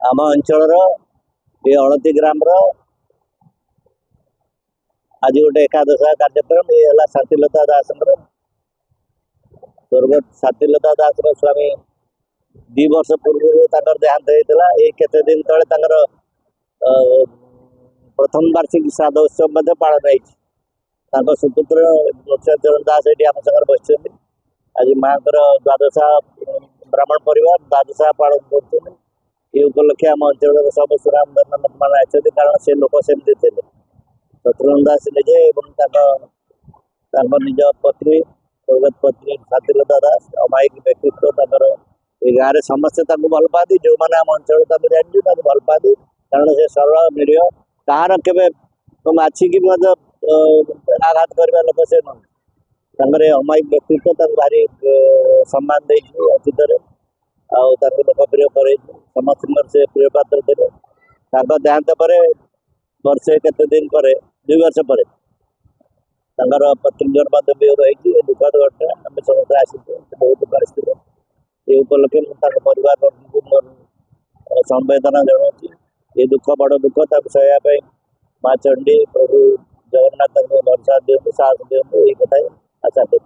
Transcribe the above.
आम अंचल ये हलती ग्राम आज गोटे एकादश कार्यक्रम ये है शांतिलता दास स्वर्गत शांतिलता दास स्वामी 2 वर्ष पूर्व देहांत होता ये केते दिन तले प्रथम वार्षिक श्राद्ध उत्सव पालन हो सुपुत्र चरण दास ये आम सागर बस आज माँ द्वादशा ब्राह्मण परिवार द्वादशा पालन कर ये उपलक्षे आम अंचल सब सुराम धर्म मान आते कारण से लोक सेमती थे शत्रुघ्न दास निजे निज पत्नी स्वर्गत पत्नी शांतिलता दास अमायिक व्यक्तित्व ये गाँव में समस्ते भल पाती जो मैंने आम अंचल जानते भल पाती कारण से सरल निरीह कहार के आछिकी आघात करवा लोक से नुह अमायिक व्यक्तित्व भारी सम्मान दे अतीत लोकप्रिय कर समस्त से प्रिय पात्र थे देहांत पर वर्षे केते दिन पर 2 वर्ष पर पत्नी जन्म भी दुखद घटना आम समस्त आस बहुत परिस्थिति ये उपलक्षे परिवार संवेदना जनाऊँ ये दुख बड़ दुख सहयापी माँ चंडी प्रभु जगन्नाथ भरसा दिखाँ साहस दिखाँ ये कथा आशा कर।